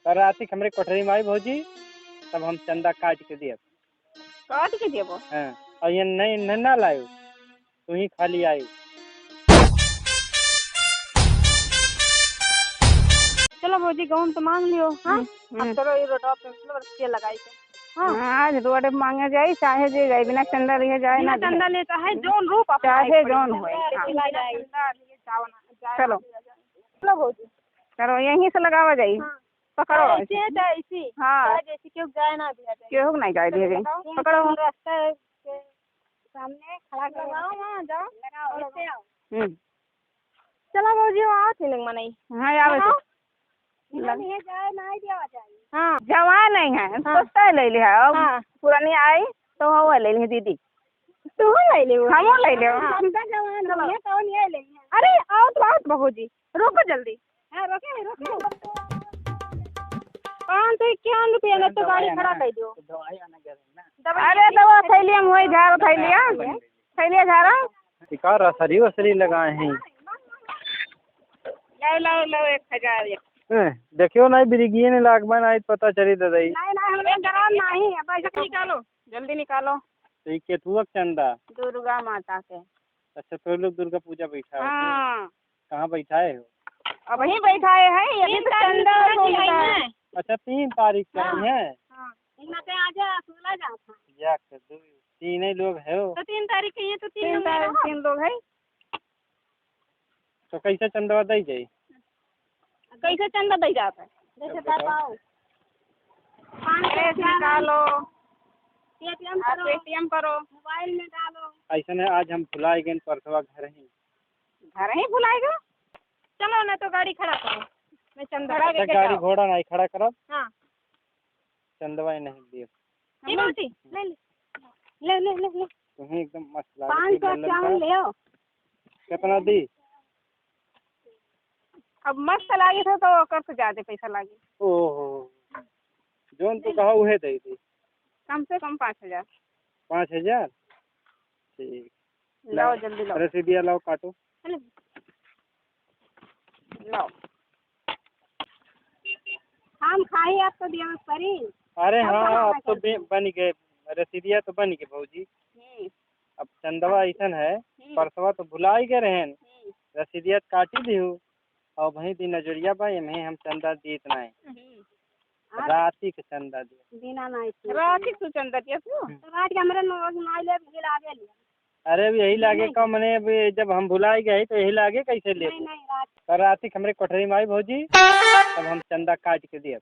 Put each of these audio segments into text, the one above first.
कल रात हमरे कोठरी में आई भौजी, तब हम चंदा काट के दिए। काट के देबो? हाँ, और ये नहीं ना लायो, तू ही खाली आई। चलो भौजी गहूम तो मांग लियो। हाँ अब चलो ये रोडवा पे रस्सी लगाई के। हाँ आज रोड मांगे जाई चाहे जे जाई, बिना चंदा लिए जाए ना चंदा लेता है जोन रूप चाहे जोन होए। चलो चलो भौजी, चलो यहीं से लगावा जाई। पकड़ो ऐसी। हाँ जैसे क्यों जाए ना दिया जाए, क्यों नहीं जाए दिया जाए। पकड़ो रास्ता के सामने खड़ा करो, वहां जाओ लगाओ। चलो भौजी आओ थिलिंग मनाई। हाँ आवे लगे जाए नहीं दिया जाए। हाँ जवान नहीं है सस्ता ले लिया। हाँ पुरानी आई तो हो ले ली दीदी, तू ले ले हम ले ले। हम तो जवान है कौन ये ले। अरे आओ तो भौजी रोको जल्दी। हां रोके रोको। 551 रुपया में तो गाड़ी खड़ा कर दो। दवाई आना गया ना। अरे दवा थैलिया में वही झाड़ थैलिया झाड़ा शिकार असरी वसरी लगाए हैं। लो 1000। देखियो नहीं बिरिगिए ने लागबन आई पता चली ददाई। नहीं हमने गरम नहीं है, पैसा निकालो जल्दी निकालो। तो ये केतुआ चंदा दुर्गा माता के। अच्छा तो लोग दुर्गा पूजा बैठा है। हाँ कहाँ बैठाए हो? अब वहीं बैठाए हैं, यही तो चंदा है। अच्छा 3 तारीख को है। हाँ आजा 16 जाता या तीन ही लोग है हो। तो 3 तारीख के ये तो 3 लोग है। तो कैसे चंदा दई जाई? कैसे चंदा दई जाता है जैसे बताओ। 5 निकालो, पेटीएम करो, मोबाइल में डालो। ऐसा है आज हम भुलाए गए परसवा घर ही भुलाएगा। चलो ना तो गाड़ी खड़ा करो, मैं चंदा गाड़ी घोड़ा नहीं खड़ा करो। हाँ चंदवा नहीं दिए ले तुम्हें एकदम मसला 551 ले आओ। कितना दी? अब मस्त लागे था तो कर से ज्यादा पैसा लागे। ओहो जोन तो कहा उहे दे दी। कम से कम 5000। 5000 ठीक। लाओ जल्दी लाओ। रसीदिया लाओ काटो। लाओ हम खाई आपको दिया परी। अरे हाँ अब तो बन गए, रसीदिया तो बन गए भौजी। अब चंदवा ऐसा है परसवा तो भुला ही गए रहे। रसीदिया काटी दी हूँ और वहीं दी नजरिया भाई में हम चंदा दी इतना है। राती के चंदा दिया बिना नहीं राती को चंदा दिया तो रात के हमरे माइले गिरा दे लिया। अरे अब यही लागे कम मने जब हम भुलाई गए तो यही लागे कैसे ले। कल रात हमरे कोठरी में आई भौजी, तब हम चंदा काट के दिए।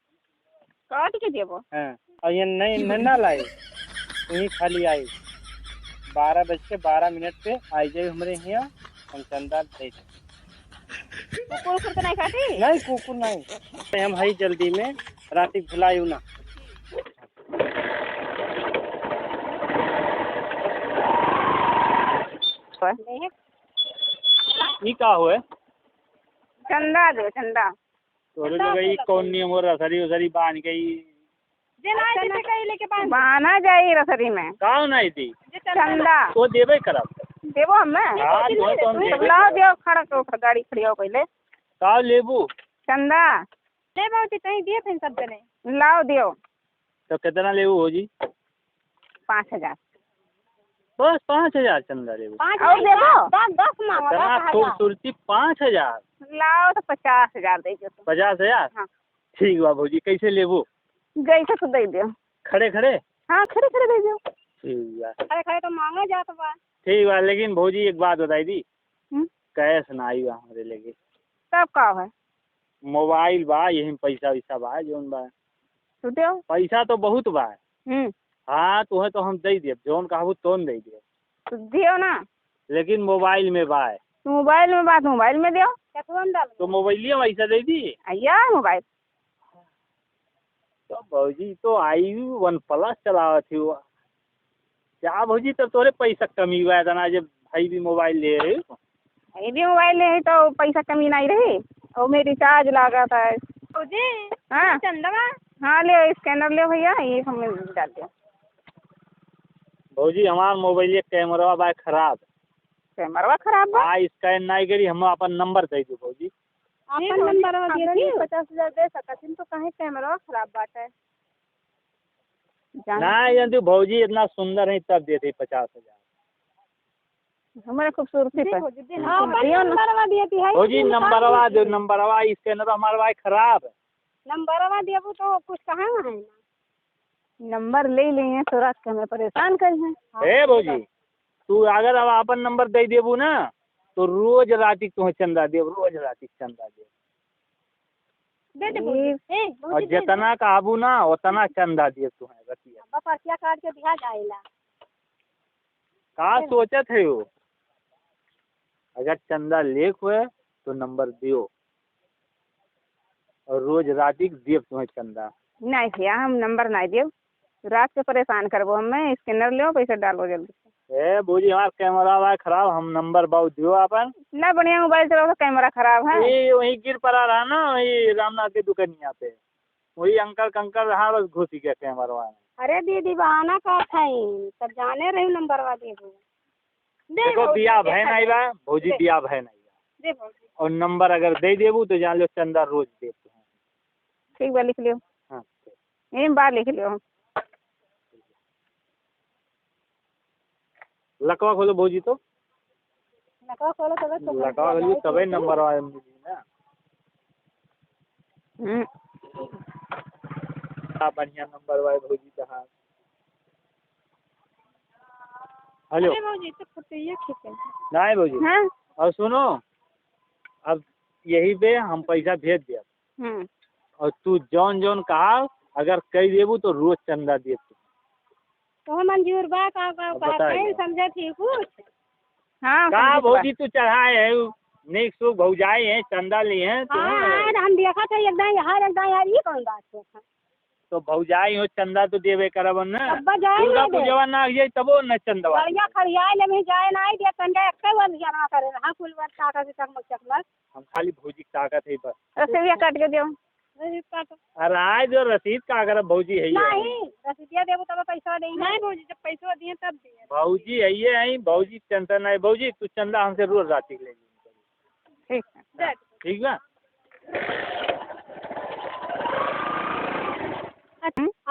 काट के देबो? हाँ और ये नहीं ना लाए, तू ही खाली आई। 12:12 पे आई जाए हमारे यहाँ, हम चंदा दे। कुकुर तो नहीं काटी? नहीं कुकुर नहीं, हम हई जल्दी में राती भुलायू ना। ये का हुए? चंदा दो चंदा। तो लोग कौन नियम हो रसरी बांध गई बाना जाई रसरी में कौन आई थी चंदा तो देवे करब देबो हमें। लाओ दियो खड़ा करो, गाड़ी खड़ी हो पहले। का लेबू चंदा ले बहुत कहीं दिए थे सब जने। लाओ दियो। तो कितना लेबू हो जी? 5000 बस 5000 चंदा लेबू। और देबो 10 मांगो। खूबसूरती 5000 लाओ तो 50000 दे दो। 50000 हाँ ठीक बा भौजी। कैसे लेबू? जैसे तो दे दियो। खड़े हाँ खड़े दे दियो। ठीक बा। खड़े तो मांगा जात बा। ठीक बा, लेकिन भौजी एक बात बताई दी, कैश ना आई बा हमारे लेके। तब का है? मोबाइल बा, यही पैसा वैसा बा जोन बा। तो दियो। पैसा तो बहुत बा। हाँ तुम्हें तो हम दे दिए, जोन कहबू तोन दे दिए। तो दियो ना। लेकिन मोबाइल में बा। मोबाइल में बात मोबाइल में दियो। तो मोबाइलिया वैसा दे दी आया मोबाइल। तो भौजी तो आई OnePlus चलावा थी वो। क्या भौजी तब तोरे पैसा कमी हुआ है ना, जब भाई भी मोबाइल ले रहे हो। भाई भी मोबाइल ले तो पैसा कमी नहीं रही और मेरी रिचार्ज लगा था। हाँ चंदवा हाँ ले स्कैनर ले भैया, ये हमें डाल दिया। भौजी हमार मोबाइल कैमरा बा खराब। कैमरा खराब बा? हाँ स्कैन नहीं करी, हम अपन नंबर दे दो भौजी। आपन नंबर दिए 50,000 दे सकत तो काहे कैमरा खराब बाटे ना यदि भौजी इतना सुंदर है तब देते 50,000 हमारे खूबसूरती पर भौजी नंबरवा दो नंबरवा स्कैनर हमारा भाई खराब है नंबरवा देबू तो कुछ कहाँ है नंबर ले लिए तो रात के हमें परेशान कर है भौजी तू अगर अब अपन नंबर दे देबू ना तो रोज राती तुम्हें चंदा देव रोज राती चंदा देव और जितना कहबू ना उतना चंदा देव तुम्हें रतिया पर्चिया काट के दिया जाएला का सोचत है वो अगर चंदा लेख हुए तो नंबर दियो और रोज राती देव तुम्हें चंदा नहीं भैया हम नंबर नहीं देव रात के परेशान करबो हमें स्कैनर लो पैसा डालो जल्दी ए बोजी हमारा कैमरा बा खराब हम नंबर बहुत दियो अपन ना बढ़िया मोबाइल चलाओ तो कैमरा खराब है ये वही गिर पड़ा रहा ना वही रामनाथ की दुकानिया पे वही अंकल कंकल रहा बस घुसी गया कैमरा में अरे दीदी बहाना का था तब जाने रही नंबर वा देखो बिया भय नहीं बा भौजी बिया भय नहीं बा और नंबर अगर दे देबू तो जान लो चंदा रोज देते हैं ठीक बा लिख लियो हाँ यही बार लिख लियो लकवा खोलो भौजी तो लकवा खोलो लकवा खोलो तबे नंबर आए ना बढ़िया नंबर वाले भौजी कहा हेलो भौजी तो फोटो खींचे नहीं भौजी हाँ और सुनो अब यही पे हम पैसा भेज दिया और तू जौन जौन कहा अगर कही देबू तो रोज चंदा दे तो मंजूर बा का समझे थी कुछ हाँ का भौजी तू चढ़ाए है नहीं सुख भौजाए हैं चंदा लिए हैं हम देखा था एकदम यार ये कौन बात है तो भौजाई हो चंदा तो देवे करब ना दुर्गा पूजवा ना ये तबो न चंदवा बढ़िया खड़िया ले में जाए ना दे कंडे एक्के बार जमा करे हां फुल बार टाका से चकमक चकमक हम खाली भौजी ताकत है बस रसीद काट के दियो अरे आज जो रसीद का अगर भौजी है नहीं रसीदिया देबो तब पैसा दे नहीं भौजी जब पैसा दिए तब दिए भौजी है ये है भौजी टेंशन नहीं भौजी तू चंदा हमसे रोज राती ले ठीक है ठीक बा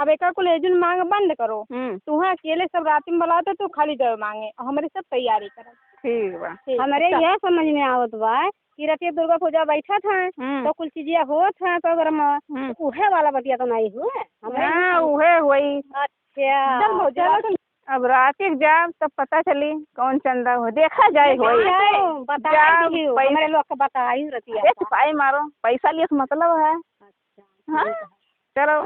अब एक को लेजुन मांग बंद करो तुहा अकेले सब रात में बुलाते तो खाली जब मांगे हमारे सब तैयारी करो ठीक बा हमारे यह समझ में आवत बा कि रतिया दुर्गा पूजा बैठा था तो कुल चीजिया हो था प्रोग्राम उहे वाला बतिया तो नहीं हुए हां उहे हुई अच्छा अब रात के जाब तब पता चली कौन चंदा हो देखा जाए होई हमारे लोग को बताई रतिया पाई मारो पैसा लिए मतलब है अच्छा हां चलो